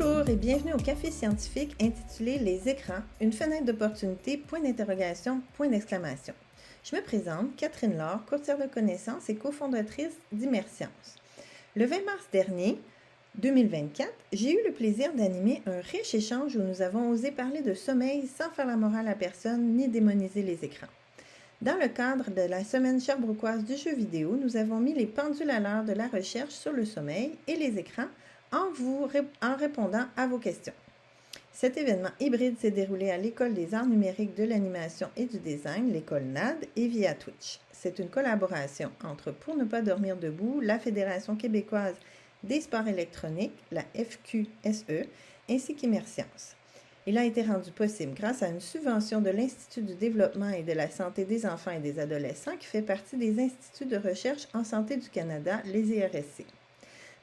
Bonjour et bienvenue au Café scientifique intitulé Les écrans, une fenêtre d'opportunité, point d'interrogation, point d'exclamation. Je me présente, Catherine Laure, courtière de connaissances et cofondatrice d'Immersience. Le 20 mars dernier, 2024, j'ai eu le plaisir d'animer un riche échange où nous avons osé parler de sommeil sans faire la morale à personne ni démoniser les écrans. Dans le cadre de la semaine sherbrookoise du jeu vidéo, nous avons mis les pendules à l'heure de la recherche sur le sommeil et les écrans en répondant à vos questions. Cet événement hybride s'est déroulé à l'École des arts numériques de l'animation et du design, l'école NAD, et via Twitch. C'est une collaboration entre Pour ne pas dormir debout, la Fédération québécoise des sports électroniques, la FQSE, ainsi qu'Immersience. Il a été rendu possible grâce à une subvention de l'Institut du développement et de la santé des enfants et des adolescents qui fait partie des instituts de recherche en santé du Canada, les IRSC.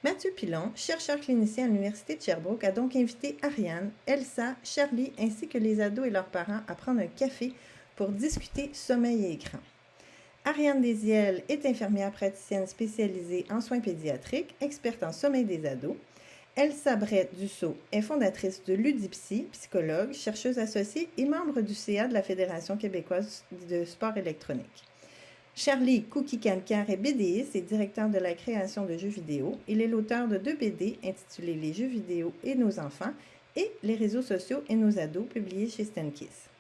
Mathieu Pilon, chercheur clinicien à l'Université de Sherbrooke, a donc invité Ariane, Elsa, Charlie ainsi que les ados et leurs parents à prendre un café pour discuter sommeil et écran. Ariane Desiel est infirmière praticienne spécialisée en soins pédiatriques, experte en sommeil des ados. Elsa Brett-Dussault est fondatrice de Ludipsy, psychologue, chercheuse associée et membre du CA de la Fédération québécoise de sport électronique. Charlie Cookie-Calcaire est BDiste et directeur de la création de jeux vidéo. Il est l'auteur de 2 BD intitulés Les jeux vidéo et nos enfants et Les réseaux sociaux et nos ados, publiés chez Stenkiss.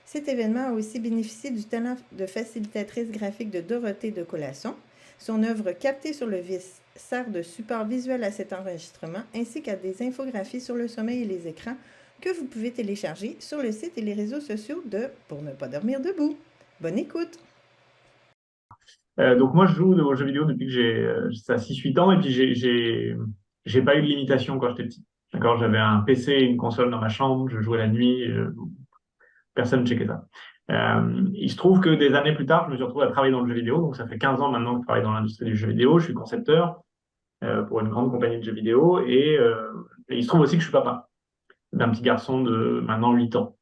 Cet événement a aussi bénéficié du talent de facilitatrice graphique de Dorothée de Colasson. Son œuvre Captée sur le vis sert de support visuel à cet enregistrement ainsi qu'à des infographies sur le sommeil et les écrans que vous pouvez télécharger sur le site et les réseaux sociaux de Pour ne pas dormir debout. Bonne écoute! Donc moi, je joue aux jeux vidéo depuis que j'ai 6-8 ans et puis j'ai pas eu de limitation quand j'étais petit. D'accord, j'avais un PC et une console dans ma chambre, je jouais la nuit, personne ne checkait ça. Il se trouve que des années plus tard, je me suis retrouvé à travailler dans le jeu vidéo. Donc ça fait 15 ans maintenant que je travaille dans l'industrie du jeu vidéo. Je suis concepteur pour une grande compagnie de jeux vidéo et il se trouve aussi que je suis papa d'un petit garçon de maintenant 8 ans.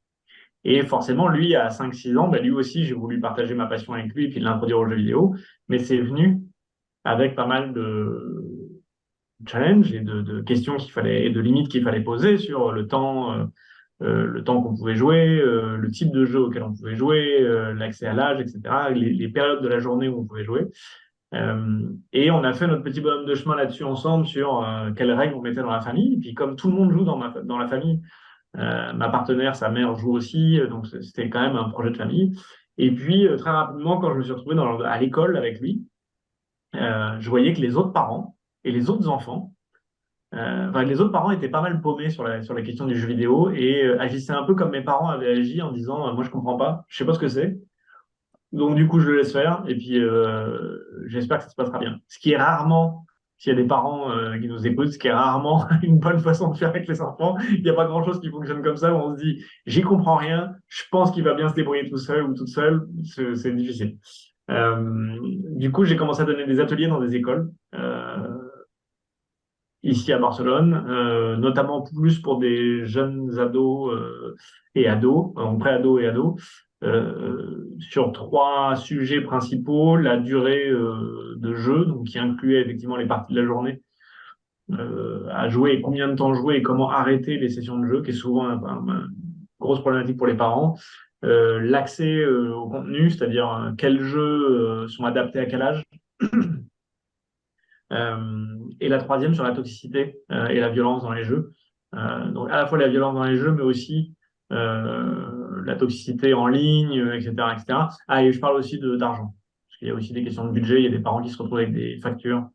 Et forcément, lui, à 5-6 ans, lui aussi, j'ai voulu partager ma passion avec lui et puis l'introduire aux jeux vidéo. Mais c'est venu avec pas mal de challenges et de questions et de limites qu'il fallait poser sur le temps qu'on pouvait jouer, le type de jeu auquel on pouvait jouer, l'accès à l'âge, etc., les périodes de la journée où on pouvait jouer. Et on a fait notre petit bonhomme de chemin là-dessus ensemble sur quelles règles on mettait dans la famille. Et puis comme tout le monde joue dans la famille, ma partenaire, sa mère joue aussi, donc c'était quand même un projet de famille. Et puis très rapidement, quand je me suis retrouvé à l'école avec lui, je voyais que les autres parents et les autres enfants, les autres parents étaient pas mal paumés sur la question du jeu vidéo et agissaient un peu comme mes parents avaient agi en disant moi je comprends pas, je sais pas ce que c'est. Donc du coup je le laisse faire et puis j'espère que ça se passera bien. Ce qui est rarement, s'il y a des parents qui nous écoutent, ce qui est rarement une bonne façon de faire avec les enfants. Il n'y a pas grand-chose qui fonctionne comme ça où on se dit j'y comprends rien, je pense qu'il va bien se débrouiller tout seul ou toute seule. C'est difficile. Du coup, j'ai commencé à donner des ateliers dans des écoles ici à Barcelone, notamment plus pour des jeunes ados et ados, pré-ados et ados, sur 3 sujets principaux: la durée de jeu, donc qui incluait effectivement les parties de la journée à jouer, et combien de temps jouer et comment arrêter les sessions de jeu, qui est souvent une grosse problématique pour les parents. L'accès au contenu, c'est-à-dire quels jeux sont adaptés à quel âge. Et la troisième sur la toxicité et la violence dans les jeux. Donc à la fois la violence dans les jeux, mais aussi la toxicité en ligne, etc., etc. Ah, et je parle aussi d'argent, parce qu'il y a aussi des questions de budget. Il y a des parents qui se retrouvent avec des factures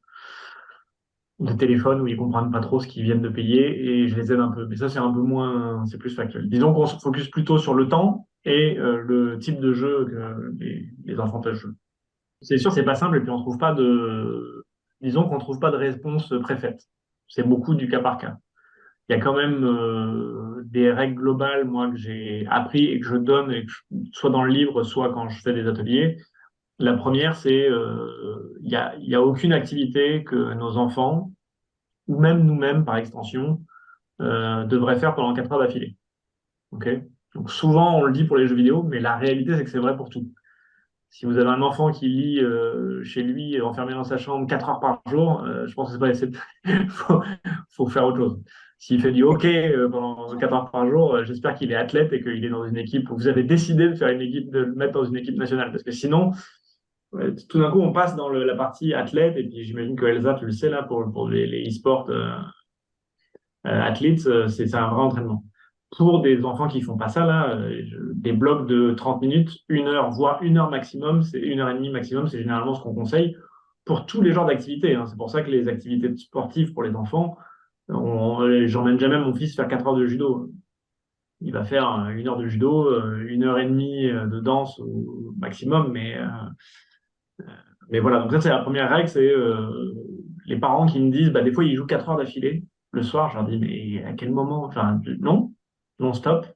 de téléphone où ils comprennent pas trop ce qu'ils viennent de payer, et je les aide un peu. Mais ça, c'est un peu moins, c'est plus factuel. Disons qu'on se focus plutôt sur le temps et le type de jeu que les enfants peuvent jouer. C'est sûr, c'est pas simple, et puis disons qu'on trouve pas de réponse préfète. C'est beaucoup du cas par cas. Il y a quand même des règles globales, moi, que j'ai appris et que je donne, soit dans le livre, soit quand je fais des ateliers. La première, c'est il y a aucune activité que nos enfants, ou même nous-mêmes par extension, devraient faire pendant 4 heures d'affilée. Ok. Donc souvent, on le dit pour les jeux vidéo, mais la réalité, c'est que c'est vrai pour tout. Si vous avez un enfant qui lit chez lui, enfermé dans sa chambre 4 heures par jour, je pense que c'est pas assez. faut faire autre chose. S'il fait du hockey pendant 4 heures par jour, j'espère qu'il est athlète et qu'il est dans une équipe où vous avez décidé de faire une équipe, de le mettre dans une équipe nationale. Parce que sinon, tout d'un coup, on passe dans la partie athlète. Et puis, j'imagine que Elsa, tu le sais, là, pour les e-sports athletes, c'est un vrai entraînement. Pour des enfants qui font pas ça, là, des blocs de 30 minutes, 1 heure, voire 1 heure maximum, c'est 1 heure et demie maximum, c'est généralement ce qu'on conseille pour tous les genres d'activités. Hein. C'est pour ça que les activités sportives pour les enfants, j'emmène jamais mon fils faire 4 heures de judo. Il va faire 1 heure de judo, 1 heure et demie de danse au maximum, mais voilà. Donc ça, c'est la première règle, c'est les parents qui me disent, bah, des fois, ils jouent 4 heures d'affilée le soir. Je leur dis, mais à quel moment? Enfin, non, non, stop.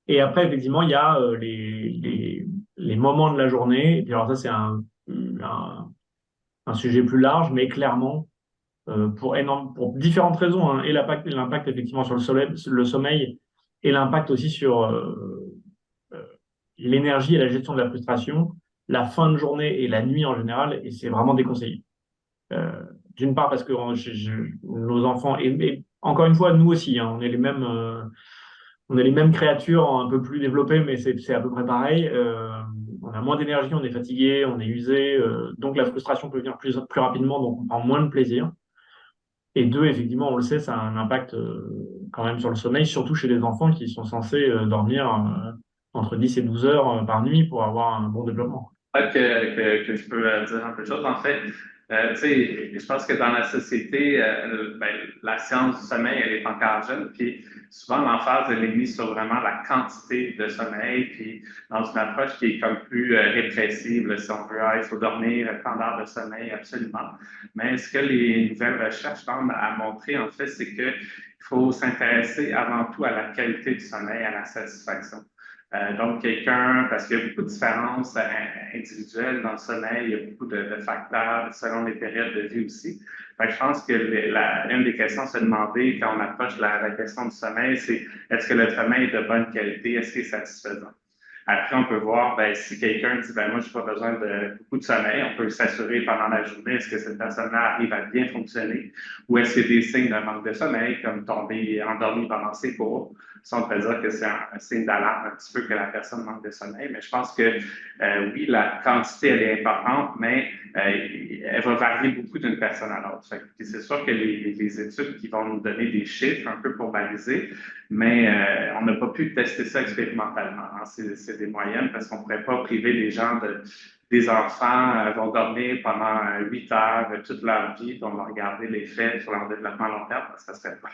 Et après, effectivement, il y a les moments de la journée. Et puis alors ça, c'est un sujet plus large, mais clairement, pour différentes raisons, hein, et l'impact effectivement sur le sommeil, et l'impact aussi sur l'énergie et la gestion de la frustration, la fin de journée et la nuit en général, et c'est vraiment déconseillé. Euh, D'une part parce que nos enfants, et encore une fois, nous aussi, hein, on est les mêmes créatures un peu plus développées, mais c'est à peu près pareil. On a moins d'énergie, on est fatigué, on est usé, donc la frustration peut venir plus rapidement, donc on prend moins de plaisir. Et deux, effectivement, on le sait, ça a un impact quand même sur le sommeil, surtout chez les enfants qui sont censés dormir entre 10 et 12 heures par nuit pour avoir un bon développement. Que je peux dire un peu de choses. En fait, tu sais, je pense que dans la société, ben, la science du sommeil, elle est encore jeune, puis souvent l'emphase, elle est mise sur vraiment la quantité de sommeil, puis dans une approche qui est comme plus répressive, là, si on veut, il faut dormir tant d'heures de sommeil, absolument. Mais ce que les nouvelles recherches tendent à montrer, en fait, c'est qu'il faut s'intéresser avant tout à la qualité du sommeil, à la satisfaction. Donc, quelqu'un, parce qu'il y a beaucoup de différences individuelles dans le sommeil, il y a beaucoup de facteurs selon les périodes de vie aussi. Fait que je pense que une des questions à se demander quand on approche la question du sommeil, c'est est-ce que le sommeil est de bonne qualité, est-ce qu'il est satisfaisant? Après, on peut voir, ben, si quelqu'un dit, ben, moi, je n'ai pas besoin de beaucoup de sommeil, on peut s'assurer pendant la journée, est-ce que cette personne-là arrive à bien fonctionner ou est-ce qu'il y a des signes d'un manque de sommeil, comme tomber endormi pendant ses cours. Ça, on peut dire que c'est un signe d'alarme un petit peu que la personne manque de sommeil, mais je pense que oui, la quantité, elle est importante, mais elle va varier beaucoup d'une personne à l'autre. C'est sûr que les études qui vont nous donner des chiffres un peu pour baliser, mais on n'a pas pu tester ça expérimentalement. Hein. C'est des moyennes parce qu'on ne pourrait pas priver les gens des enfants vont dormir pendant 8 heures toute leur vie, puis on va regarder les faits sur leur développement long terme parce que ça serait pas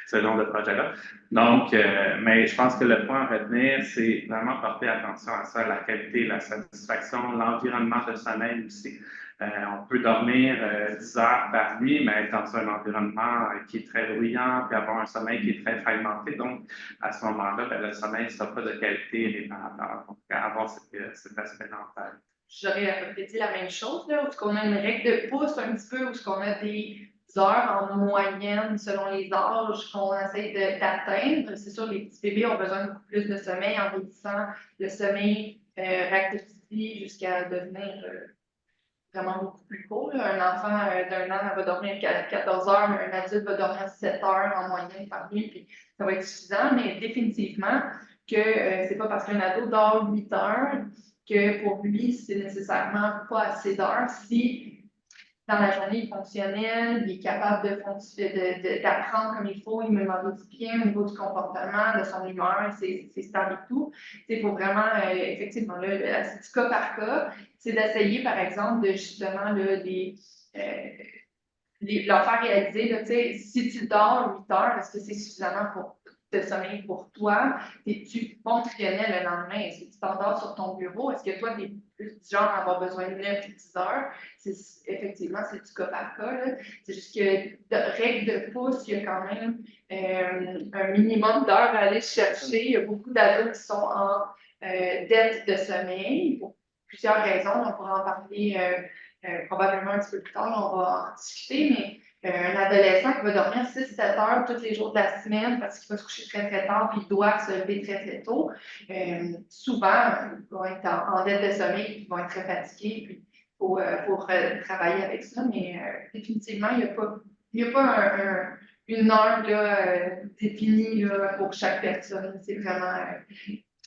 ce genre de projet-là. Donc, mais je pense que le point à retenir, c'est vraiment porter attention à ça, la qualité, la satisfaction, l'environnement de sommeil aussi. On peut dormir 10 heures par nuit, mais être dans un environnement qui est très bruyant, puis avoir un sommeil qui est très fragmenté. Donc, à ce moment-là, ben, le sommeil ne sera pas de qualité réparateur. Donc, avoir cet aspect mental. J'aurais à peu près dit la même chose, là, où on a une règle de pouce un petit peu, où on a des heures en moyenne selon les âges qu'on essaie d'atteindre. C'est sûr, les petits bébés ont besoin de beaucoup plus de sommeil. En vieillissant, le sommeil rectifie jusqu'à devenir vraiment beaucoup plus court. Là. Un enfant d'1 an va dormir 14 heures, mais un adulte va dormir 7 heures en moyenne par nuit, puis ça va être suffisant, mais définitivement que c'est pas parce qu'un ado dort 8 heures que pour lui, c'est nécessairement pas assez d'heures. Si dans la journée, il est fonctionnel, il est capable d'apprendre comme il faut, il me modifie bien au niveau du comportement, de son humeur, c'est stable et tout. Il faut vraiment, effectivement, là, c'est du cas par cas, c'est d'essayer, par exemple, de justement là, leur faire réaliser, là, si tu dors 8 heures, est-ce que c'est suffisamment pour de sommeil pour toi? Es-tu fonctionnel le lendemain? Est-ce que tu t'endors sur ton bureau? Est-ce que toi, tu es plus du genre à avoir besoin de 9 ou 10 heures? Effectivement, c'est du cas par cas. C'est juste que de règle de pouce, il y a quand même un minimum d'heures à aller chercher. Il y a beaucoup d'adultes qui sont en dette de sommeil pour plusieurs raisons. On pourra en parler probablement un petit peu plus tard, on va en discuter, mais un adolescent qui va dormir 6-7 heures tous les jours de la semaine parce qu'il va se coucher très très tard puis il doit se lever très très tôt, souvent, ils vont être en dette de sommeil, ils vont être très fatigués, puis il faut travailler avec ça, mais définitivement, il n'y a pas Il n'y a pas une heure là, définie là, pour chaque personne. C'est vraiment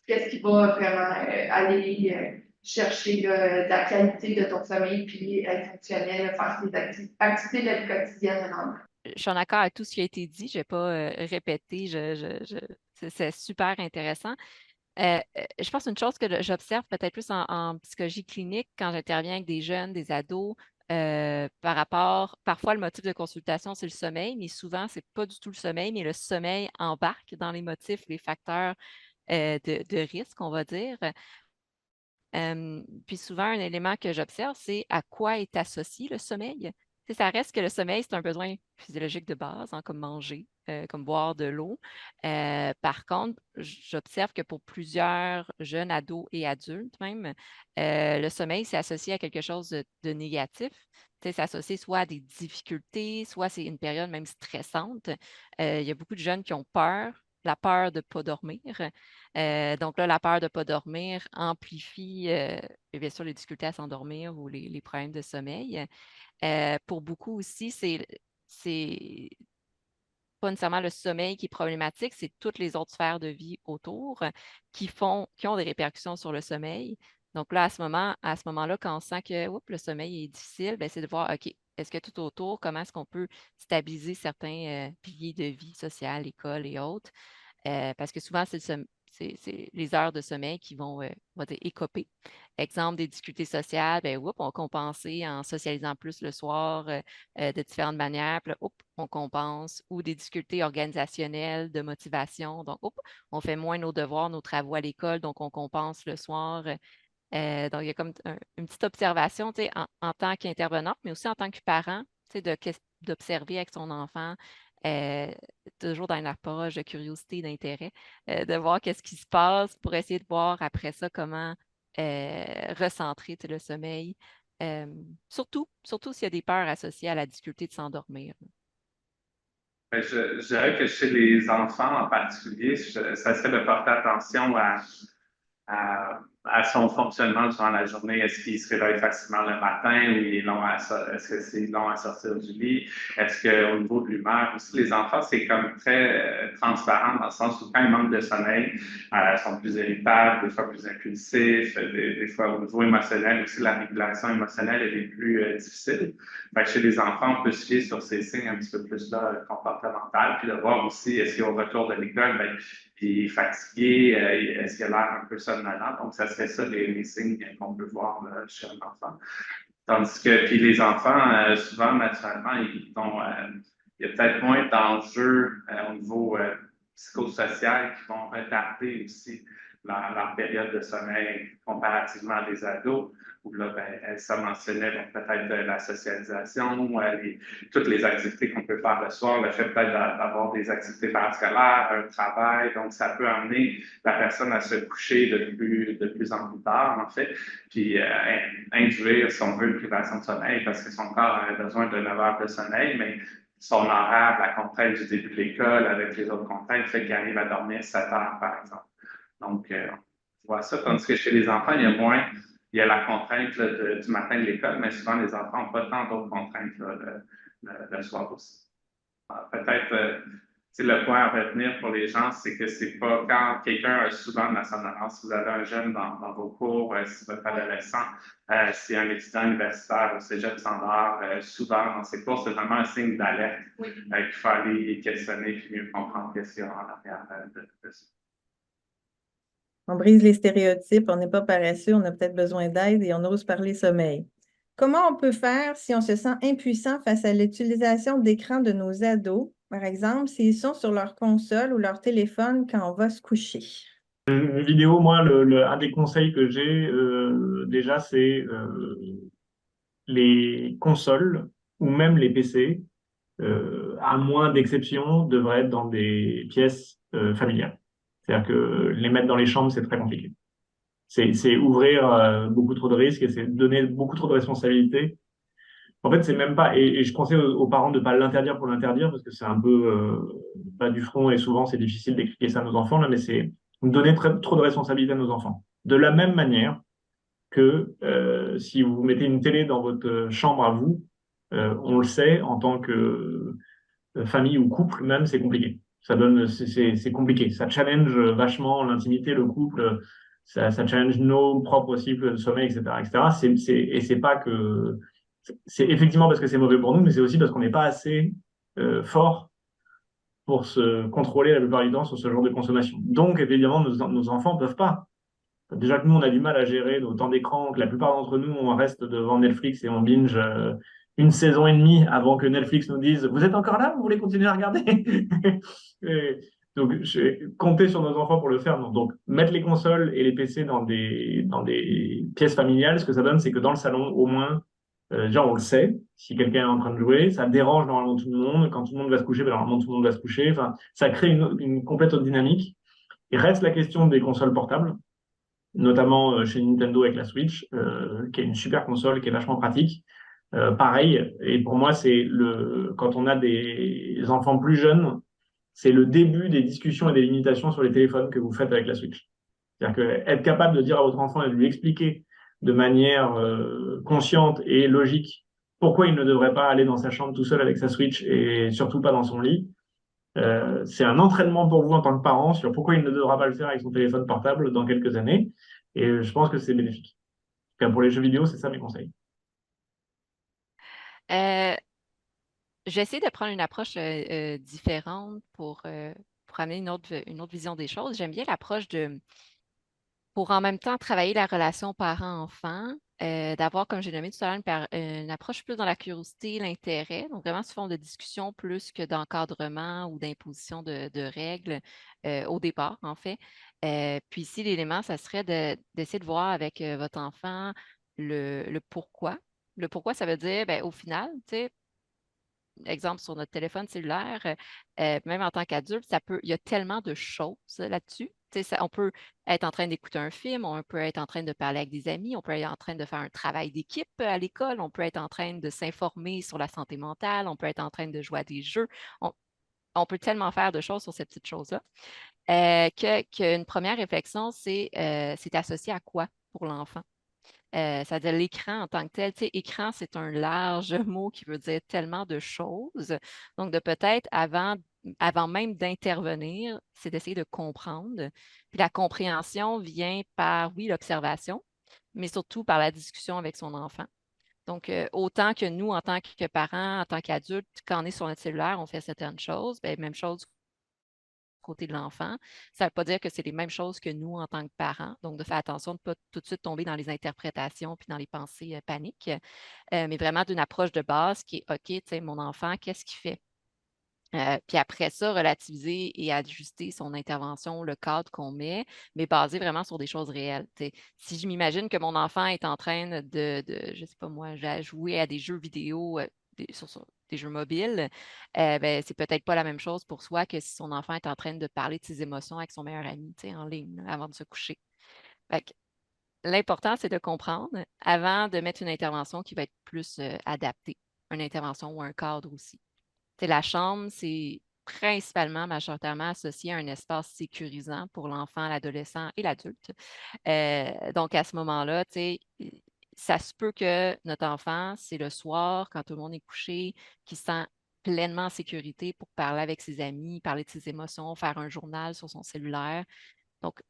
qu'est-ce qui va vraiment aller chercher là, de la qualité de ton sommeil puis être fonctionnel, faire tes activités de la vie quotidienne. Vraiment. Je suis en accord avec tout ce qui a été dit. Je ne vais pas répéter. C'est super intéressant. Je pense une chose que j'observe peut-être plus en psychologie clinique quand j'interviens avec des jeunes, des ados, par rapport, parfois le motif de consultation, c'est le sommeil, mais souvent, ce n'est pas du tout le sommeil, mais le sommeil embarque dans les motifs, les facteurs de risque, on va dire. Puis souvent, un élément que j'observe, c'est à quoi est associé le sommeil. Tu sais, ça reste que le sommeil, c'est un besoin physiologique de base, hein, comme manger, comme boire de l'eau. Par contre, j'observe que pour plusieurs jeunes ados et adultes même, le sommeil, c'est associé à quelque chose de négatif. Tu sais, c'est associé soit à des difficultés, soit c'est une période même stressante. Il y a beaucoup de jeunes qui ont peur, la peur de ne pas dormir. Donc là, la peur de ne pas dormir amplifie bien sûr les difficultés à s'endormir ou les problèmes de sommeil. Pour beaucoup aussi, c'est pas nécessairement le sommeil qui est problématique, c'est toutes les autres sphères de vie autour qui ont des répercussions sur le sommeil. Donc là, à ce moment-là, quand on sent que le sommeil est difficile, ben, c'est de voir, OK, est-ce que tout autour, comment est-ce qu'on peut stabiliser certains piliers de vie sociale, école et autres? Parce que souvent, c'est les heures de sommeil qui vont, on va dire, écoper. Exemple, des difficultés sociales, ben, on va compenser en socialisant plus le soir de différentes manières. Puis là, on compense. Ou des difficultés organisationnelles, de motivation. Donc, on fait moins nos devoirs, nos travaux à l'école, donc on compense le soir. Donc, il y a comme une petite observation en tant qu'intervenante, mais aussi en tant que parent, d'observer avec son enfant, toujours dans une approche de curiosité, d'intérêt, de voir qu'est-ce qui se passe pour essayer de voir après ça comment recentrer le sommeil. Surtout s'il y a des peurs associées à la difficulté de s'endormir. Je dirais que chez les enfants en particulier, ça serait de porter attention à son fonctionnement durant la journée. Est-ce qu'il se réveille facilement le matin ou est-ce que c'est long à sortir du lit? Est-ce qu'au niveau de l'humeur aussi, les enfants, c'est comme très transparent dans le sens où quand ils manquent de sommeil, ils sont plus irritables, des fois plus impulsifs, des fois au niveau émotionnel aussi, la régulation émotionnelle elle est plus difficile. Fait que chez les enfants, on peut se fier sur ces signes un petit peu plus là, comportementaux, puis de voir aussi, est-ce qu'au retour de l'école, ben, il est fatigué, est-ce qu'il a l'air un peu somnolent? Donc, ça serait ça les signes qu'on peut voir là, chez un enfant. Tandis que, puis les enfants, souvent, naturellement, il y a peut-être moins d'enjeux au niveau psychosocial qui vont retarder aussi leur période de sommeil comparativement à des ados, où là, ben, ça mentionnait peut-être la socialisation, toutes les activités qu'on peut faire le soir, le fait peut-être d'avoir des activités parascolaires, un travail, donc ça peut amener la personne à se coucher de plus en plus tard, en fait, puis induire, si on veut, une privation de sommeil, parce que son corps a besoin de 9 heures de sommeil, mais son horaire, la contrainte du début de l'école avec les autres contraintes, fait qu'il arrive à dormir 7 heures, par exemple. Donc, on voit ça, tandis que chez les enfants, il y a la contrainte là, du matin de l'école, mais souvent, les enfants n'ont pas tant d'autres contraintes là, le soir aussi. Peut-être, le point à retenir pour les gens, c'est que c'est pas quand quelqu'un a souvent de la somnolence, si vous avez un jeune dans vos cours, si votre adolescent, si un étudiant universitaire au cégep s'endort souvent dans ses cours, c'est vraiment un signe d'alerte qu'il faut aller questionner et mieux comprendre qu'est-ce qu'il y a en arrière de ça. On brise les stéréotypes, on n'est pas paresseux, on a peut-être besoin d'aide et on ose parler sommeil. Comment on peut faire si on se sent impuissant face à l'utilisation d'écran de nos ados, par exemple, s'ils sont sur leur console ou leur téléphone quand on va se coucher? Une vidéo, moi, un des conseils que j'ai déjà, c'est les consoles ou même les PC, à moins d'exceptions, devraient être dans des pièces familiales. C'est-à-dire que les mettre dans les chambres, c'est très compliqué. C'est ouvrir beaucoup trop de risques et c'est donner beaucoup trop de responsabilités. En fait, c'est même pas, et je conseille aux parents de pas l'interdire pour l'interdire, parce que c'est un peu bas du front et souvent c'est difficile d'expliquer ça à nos enfants, là, mais c'est donner trop de responsabilités à nos enfants. De la même manière que si vous mettez une télé dans votre chambre à vous, on le sait, en tant que famille ou couple même, c'est compliqué. Ça donne, c'est compliqué. Ça challenge vachement l'intimité, le couple. Ça challenge nos propres cycles de sommeil, etc., etc. Et c'est pas que, c'est effectivement parce que c'est mauvais pour nous, mais c'est aussi parce qu'on n'est pas assez fort pour se contrôler la plupart du temps sur ce genre de consommation. Donc, évidemment, nos enfants peuvent pas. Déjà que nous, on a du mal à gérer nos temps d'écran, que la plupart d'entre nous, on reste devant Netflix et on binge une saison et demie avant que Netflix nous dise vous êtes encore là, vous voulez continuer à regarder? Et donc, compter sur nos enfants pour le faire. Non. Donc, mettre les consoles et les PC dans des pièces familiales, ce que ça donne, c'est que dans le salon, au moins, déjà, on le sait. Si quelqu'un est en train de jouer, ça dérange normalement tout le monde. Quand tout le monde va se coucher, ben, normalement, tout le monde va se coucher. Enfin, ça crée une complète autre dynamique. Il reste la question des consoles portables, notamment chez Nintendo avec la Switch, qui est une super console, qui est vachement pratique. Pareil, et pour moi, quand on a des enfants plus jeunes, c'est le début des discussions et des limitations sur les téléphones que vous faites avec la Switch. C'est-à-dire que être capable de dire à votre enfant et de lui expliquer de manière consciente et logique pourquoi il ne devrait pas aller dans sa chambre tout seul avec sa Switch et surtout pas dans son lit, c'est un entraînement pour vous en tant que parent sur pourquoi il ne devra pas le faire avec son téléphone portable dans quelques années. Et je pense que c'est bénéfique. Pour les jeux vidéo, c'est ça mes conseils. Euh, J'essaie de prendre une approche différente pour amener une autre vision des choses. J'aime bien l'approche pour en même temps travailler la relation parent-enfant, d'avoir, comme j'ai nommé tout à l'heure, une approche plus dans la curiosité, l'intérêt, donc vraiment sous forme de discussion plus que d'encadrement ou d'imposition de règles au départ, en fait. Puis ici, l'élément, ça serait d'essayer de voir avec votre enfant le pourquoi. Le pourquoi, ça veut dire, ben, au final, tu sais, exemple sur notre téléphone cellulaire, même en tant qu'adulte, il y a tellement de choses là-dessus. Tu sais, on peut être en train d'écouter un film, on peut être en train de parler avec des amis, on peut être en train de faire un travail d'équipe à l'école, on peut être en train de s'informer sur la santé mentale, on peut être en train de jouer à des jeux. On, on peut tellement faire de choses sur ces petites choses-là qu'une première réflexion, c'est associé à quoi pour l'enfant? C'est-à-dire l'écran en tant que tel. Tu sais, écran, c'est un large mot qui veut dire tellement de choses. Donc, de peut-être avant même d'intervenir, c'est d'essayer de comprendre. Puis la compréhension vient par, oui, l'observation, mais surtout par la discussion avec son enfant. Donc, autant que nous, en tant que parents, en tant qu'adultes, quand on est sur notre cellulaire, on fait certaines choses, bien, même chose côté de l'enfant. Ça ne veut pas dire que c'est les mêmes choses que nous en tant que parents. Donc, de faire attention de ne pas tout de suite tomber dans les interprétations puis dans les pensées paniques, mais vraiment d'une approche de base qui est OK, tu sais, mon enfant, qu'est-ce qu'il fait? Puis après ça, relativiser et ajuster son intervention, le cadre qu'on met, mais basé vraiment sur des choses réelles. T'sais. Si je m'imagine que mon enfant est en train je sais pas moi, jouer à des jeux vidéo, sur des jeux mobiles, ben, c'est peut-être pas la même chose pour soi que si son enfant est en train de parler de ses émotions avec son meilleur ami, en ligne, là, avant de se coucher. Fait que l'important, c'est de comprendre avant de mettre une intervention qui va être plus adaptée, une intervention ou un cadre aussi. La chambre, c'est principalement, majoritairement associé à un espace sécurisant pour l'enfant, l'adolescent et l'adulte. Donc, à ce moment-là, ça se peut que notre enfant, c'est le soir, quand tout le monde est couché, qu'il se sent pleinement en sécurité pour parler avec ses amis, parler de ses émotions, faire un journal sur son cellulaire. Donc,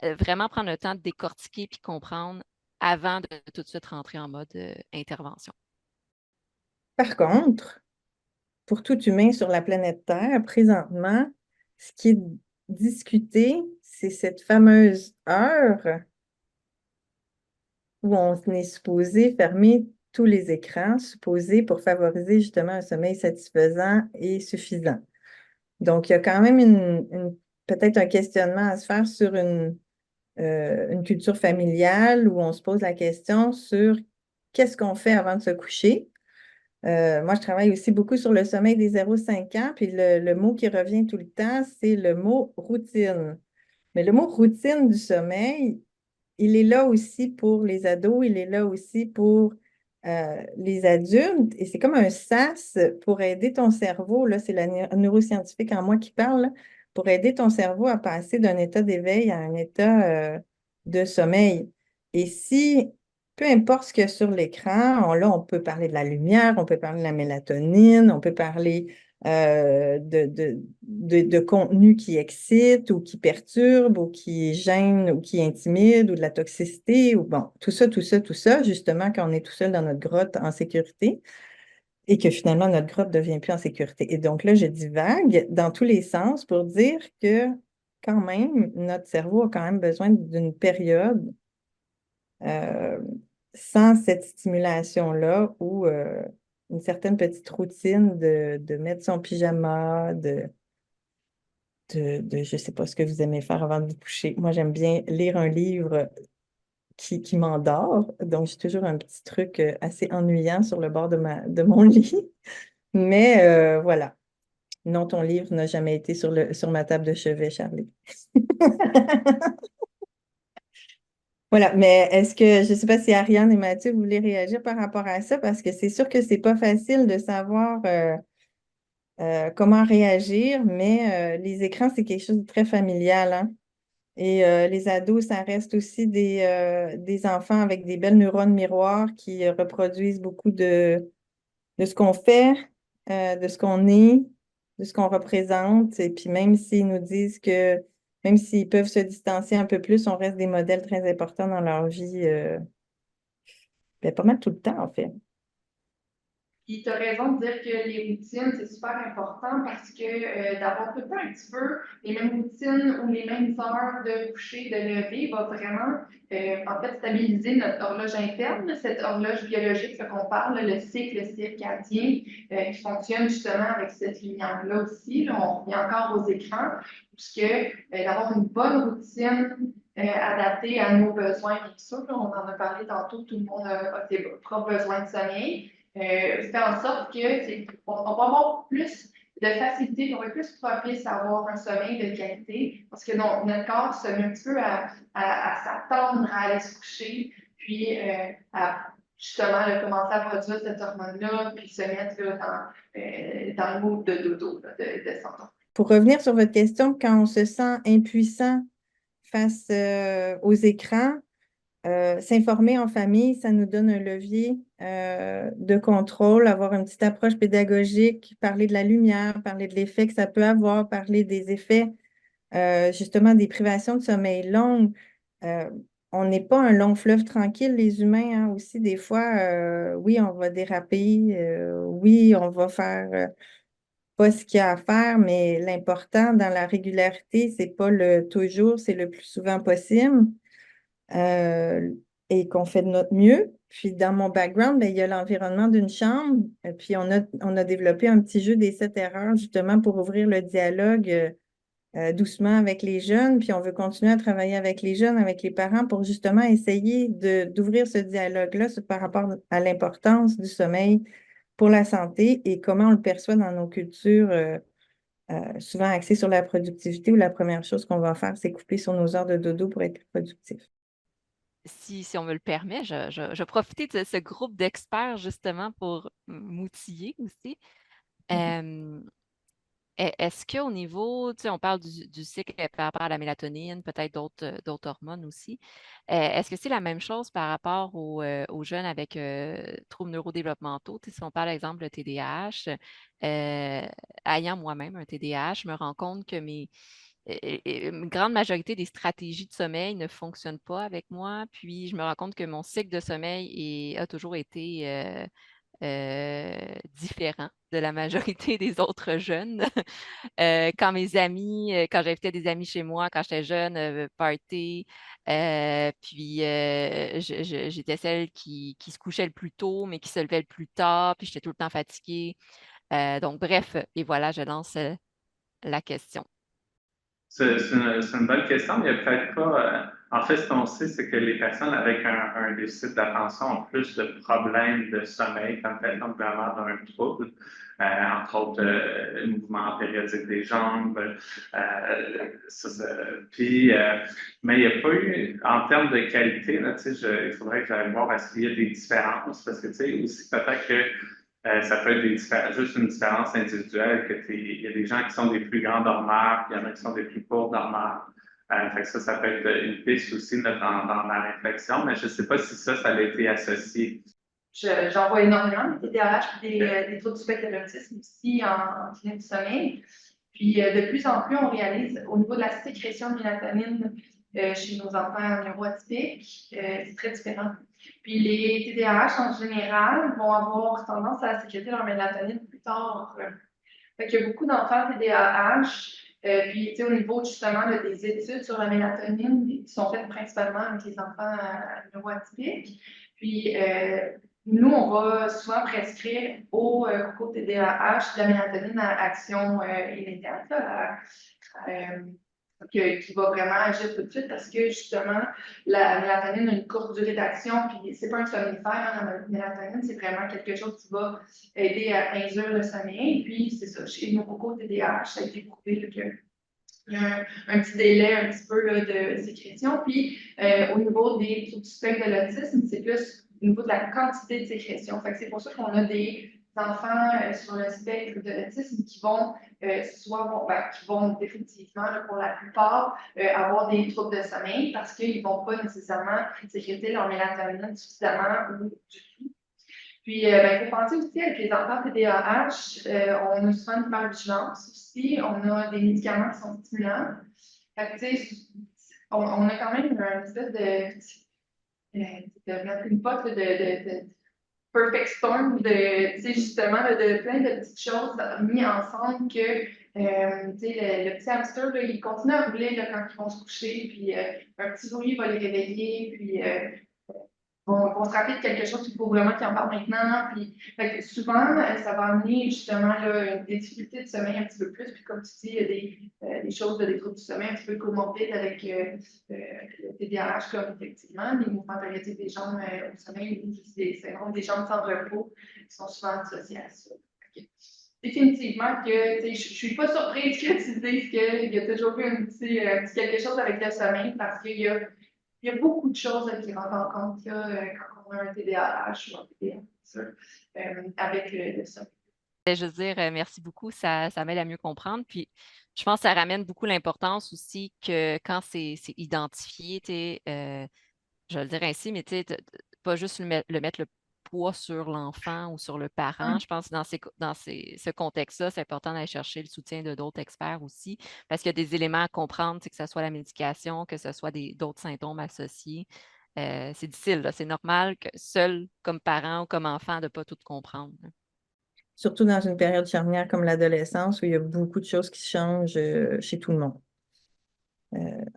vraiment prendre le temps de décortiquer puis comprendre avant de tout de suite rentrer en mode intervention. Par contre, pour tout humain sur la planète Terre, présentement, ce qui est discuté, c'est cette fameuse heure où on est supposé fermer tous les écrans, supposé pour favoriser justement un sommeil satisfaisant et suffisant. Donc, il y a quand même peut-être un questionnement à se faire sur une culture familiale où on se pose la question sur qu'est-ce qu'on fait avant de se coucher. Moi, je travaille aussi beaucoup sur le sommeil des 0-5 ans, puis le mot qui revient tout le temps, c'est le mot routine. Mais le mot routine du sommeil, il est là aussi pour les ados, il est là aussi pour les adultes, et c'est comme un sas pour aider ton cerveau, là, c'est la neuroscientifique en moi qui parle, là, pour aider ton cerveau à passer d'un état d'éveil à un état de sommeil. Et si peu importe ce qu'il y a sur l'écran, là, on peut parler de la lumière, on peut parler de la mélatonine, on peut parler de contenu qui excite ou qui perturbe ou qui gêne ou qui intimide ou de la toxicité ou bon, tout ça, justement, quand on est tout seul dans notre grotte en sécurité et que finalement notre grotte ne devient plus en sécurité. Et donc là, je divague dans tous les sens pour dire que quand même, notre cerveau a quand même besoin d'une période euh, sans cette stimulation-là ou une certaine petite routine de mettre son pyjama, je ne sais pas ce que vous aimez faire avant de vous coucher. Moi, j'aime bien lire un livre qui m'endort. Donc, j'ai toujours un petit truc assez ennuyant sur le bord de mon lit. Mais voilà. Non, ton livre n'a jamais été sur ma table de chevet, Charlie. Voilà, mais est-ce que, je ne sais pas si Ariane et Mathieu, vous voulez réagir par rapport à ça, parce que c'est sûr que c'est pas facile de savoir comment réagir, mais les écrans, c'est quelque chose de très familial, hein. Et les ados, ça reste aussi des enfants avec des belles neurones miroirs qui reproduisent beaucoup de ce qu'on fait, de ce qu'on est, de ce qu'on représente. Et puis même s'ils nous disent que même s'ils peuvent se distancier un peu plus, on reste des modèles très importants dans leur vie, ben, pas mal tout le temps, en fait. Puis tu as raison de dire que les routines, c'est super important parce que d'avoir tout le temps un petit peu les mêmes routines ou les mêmes heures de coucher, de lever va vraiment en fait stabiliser notre horloge interne, cette horloge biologique, ce qu'on parle, le cycle circadien qui fonctionne justement avec cette lumière-là aussi. Là, on revient encore aux écrans, puisque d'avoir une bonne routine adaptée à nos besoins, bien sûr, là, on en a parlé tantôt, tout le monde a ses propres besoins de sommeil. Fait en sorte que on va avoir plus de facilité, on va plus propice à avoir un sommeil de qualité parce que notre corps se met un petit peu à s'attendre à aller se coucher, puis à justement là, commencer à produire cette hormone-là, puis se mettre là, dans le mood de dodo, là, de s'endormir. Pour revenir sur votre question, quand on se sent impuissant face aux écrans, s'informer en famille, ça nous donne un levier de contrôle, avoir une petite approche pédagogique, parler de la lumière, parler de l'effet que ça peut avoir, parler des effets, justement des privations de sommeil longues. On n'est pas un long fleuve tranquille, les humains, hein, aussi. Des fois, oui, on va déraper, oui, on va faire pas ce qu'il y a à faire, mais l'important dans la régularité, c'est pas le toujours, c'est le plus souvent possible euh, et qu'on fait de notre mieux. Puis dans mon background, ben, il y a l'environnement d'une chambre. Puis on a développé un petit jeu des 7 erreurs justement pour ouvrir le dialogue doucement avec les jeunes. Puis on veut continuer à travailler avec les jeunes, avec les parents pour justement essayer d'ouvrir ce dialogue-là par rapport à l'importance du sommeil pour la santé et comment on le perçoit dans nos cultures. Souvent axées sur la productivité où la première chose qu'on va faire, c'est couper sur nos heures de dodo pour être plus productif. Si on me le permet, je vais profiter de ce groupe d'experts justement pour m'outiller aussi. Euh, Est-ce qu'au niveau, tu sais, on parle du cycle par rapport à la mélatonine, peut-être d'autres hormones aussi. Est-ce que c'est la même chose par rapport aux jeunes avec troubles neurodéveloppementaux? Tu sais, si on parle, par exemple, de TDAH, ayant moi-même un TDAH, je me rends compte que une grande majorité des stratégies de sommeil ne fonctionnent pas avec moi. Puis, je me rends compte que mon cycle de sommeil a toujours été différent de la majorité des autres jeunes. Quand mes amis, quand j'invitais des amis chez moi, quand j'étais jeune, party, puis j'étais celle qui se couchait le plus tôt, mais qui se levait le plus tard, puis j'étais tout le temps fatiguée. Donc, bref, et voilà, je lance la question. C'est une bonne question, mais il n'y a peut-être pas. En fait, ce qu'on sait, c'est que les personnes avec un déficit d'attention ont plus de problèmes de sommeil, comme par exemple vraiment d'un trouble, entre autres le mouvement périodique des jambes. Puis, mais il n'y a pas eu, en termes de qualité, là, il faudrait que j'aille voir est-ce qu'il y a des différences, parce que tu sais, aussi peut-être que ça peut être juste une différence individuelle, il y a des gens qui sont des plus grands dormeurs, puis il y en a qui sont des plus courts dormeurs. Fait que ça peut être une piste aussi là, dans la réflexion, mais je ne sais pas si ça a été associé. J'en vois énormément des TDAH et des troubles du spectre de l'autisme aussi en clinique du sommeil. Puis de plus en plus, on réalise au niveau de la sécrétion de mélatonine chez nos enfants neuroatypiques, c'est très différent. Puis les TDAH en général vont avoir tendance à sécréter leur mélatonine plus tard. Fait qu'il y a beaucoup d'enfants TDAH. Puis, tu sais, au niveau justement là, des études sur la mélatonine qui sont faites principalement avec les enfants neuroatypiques. Puis, nous, on va souvent prescrire au coco TDAH de la mélatonine à action immédiate, là, qui va vraiment agir tout de suite parce que justement, la mélatonine a une courte durée d'action, puis c'est pas un somnifère, hein, la mélatonine, c'est vraiment quelque chose qui va aider à induire le sommeil. Puis c'est ça, chez nos cocos TDAH, ça a été prouvé qu'il y a un petit délai un petit peu là, de sécrétion. Puis au niveau des troubles du spectre de l'autisme, c'est plus au niveau de la quantité de sécrétion. Fait que c'est pour ça qu'on a des enfants sur le spectre de l'autisme qui vont qui vont définitivement, là, pour la plupart, avoir des troubles de sommeil parce qu'ils ne vont pas nécessairement sécréter leur mélatonine suffisamment ou du tout. Puis, il faut penser aussi avec les enfants TDAH, on a souvent une hypervigilance aussi, on a des médicaments qui sont stimulants. Fait que, tu sais, on a quand même une espèce de melting pot de perfect storm, tu sais, justement, de plein de petites choses mises ensemble que, tu sais, le petit hamster, là, il continue à rouler là, quand ils vont se coucher, puis un petit bruit va les réveiller, puis vont se rappeler de quelque chose qu'il faut vraiment qu'ils en parlent maintenant. Puis, fait que souvent, ça va amener justement là, des difficultés de sommeil un petit peu plus. Puis comme tu dis, il y a des choses, des troubles du sommeil un petit peu comorbides avec le TDAH, comme effectivement, les mouvements variatifs des jambes au sommeil ou juste des syndromes des jambes sans repos qui sont souvent associés à ça. Okay. Définitivement que je ne suis pas surprise que tu dises qu'il y a toujours eu un petit quelque chose avec le sommeil parce qu'il y a beaucoup de choses qui rentrent en compte là, quand on a un TDAH ou un TDAH avec le sommeil. Je veux dire, merci beaucoup, ça m'aide à mieux comprendre. Puis, je pense que ça ramène beaucoup l'importance aussi que quand c'est identifié, je vais le dire ainsi, mais pas juste le mettre le poids sur l'enfant ou sur le parent. Je pense que ce contexte-là, c'est important d'aller chercher le soutien de d'autres experts aussi, parce qu'il y a des éléments à comprendre, que ce soit la médication, que ce soit d'autres symptômes associés. C'est difficile, là. C'est normal que seul, comme parent ou comme enfant, de ne pas tout comprendre. Surtout dans une période charnière comme l'adolescence où il y a beaucoup de choses qui changent chez tout le monde.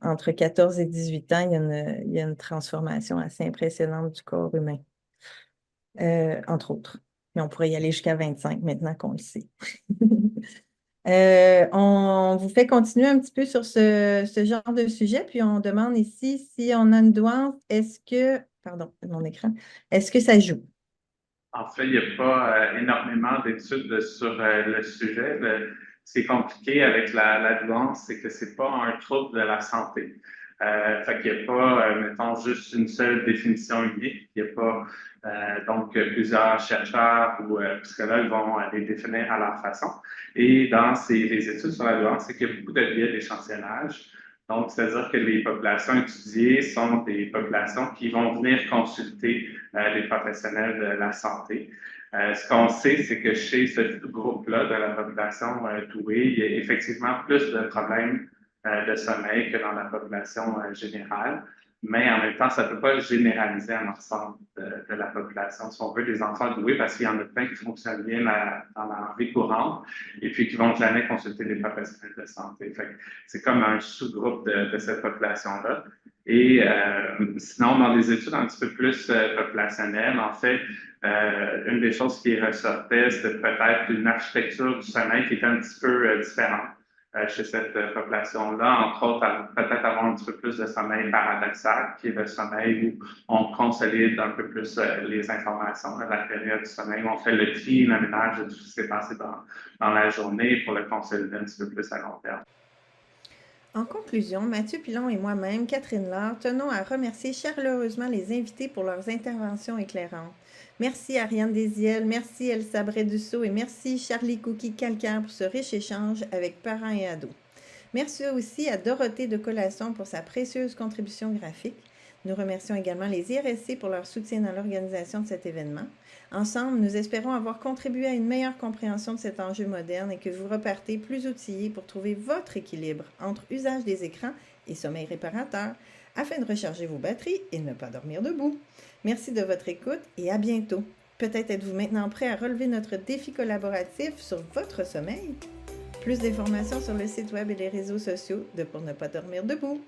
Entre 14 et 18 ans, il y a une transformation assez impressionnante du corps humain, entre autres. Mais on pourrait y aller jusqu'à 25 maintenant qu'on le sait. On vous fait continuer un petit peu sur ce genre de sujet, puis on demande ici si on a une douance, pardon, mon écran, est-ce que ça joue? En fait, il n'y a pas énormément d'études sur le sujet. Ce qui est compliqué avec la douance, c'est que ce n'est pas un trouble de la santé. Fait qu'il n'y a pas, mettons, juste une seule définition unique. Il n'y a pas donc plusieurs chercheurs ou psychologues vont les définir à leur façon. Et dans les études sur la douance, c'est qu'il y a beaucoup de biais d'échantillonnage. Donc, c'est-à-dire que les populations étudiées sont des populations qui vont venir consulter les professionnels de la santé. Ce qu'on sait, c'est que chez ce groupe-là de la population douée, il y a effectivement plus de problèmes de sommeil que dans la population générale. Mais en même temps, ça ne peut pas généraliser un ensemble de la population. Si on veut des enfants doués, parce qu'il y en a plein qui fonctionnent bien dans leur vie courante et puis qui ne vont jamais consulter des professionnels de santé. C'est comme un sous-groupe de cette population-là. Et sinon, dans des études un petit peu plus populationnelles, en fait, une des choses qui ressortait, c'était peut-être une architecture du sommeil qui était un petit peu différente. Chez cette population-là, entre autres, peut-être avoir un petit peu plus de sommeil paradoxal, qui est le sommeil où on consolide un peu plus les informations de la période du sommeil, où on fait le tri, le ménage de tout ce qui s'est passé dans la journée pour le consolider un petit peu plus à long terme. En conclusion, Mathieu Pilon et moi-même, Catherine Laure, tenons à remercier chaleureusement les invités pour leurs interventions éclairantes. Merci Ariane Desiel, merci Elsa Bray-Dussault et merci Charlie Cookie Calcaire pour ce riche échange avec parents et ados. Merci aussi à Dorothée de Colasson pour sa précieuse contribution graphique. Nous remercions également les IRSC pour leur soutien dans l'organisation de cet événement. Ensemble, nous espérons avoir contribué à une meilleure compréhension de cet enjeu moderne et que vous repartez plus outillés pour trouver votre équilibre entre usage des écrans et sommeil réparateur, afin de recharger vos batteries et ne pas dormir debout. Merci de votre écoute et à bientôt. Peut-être êtes-vous maintenant prêt à relever notre défi collaboratif sur votre sommeil? Plus d'informations sur le site web et les réseaux sociaux de Pour ne pas dormir debout.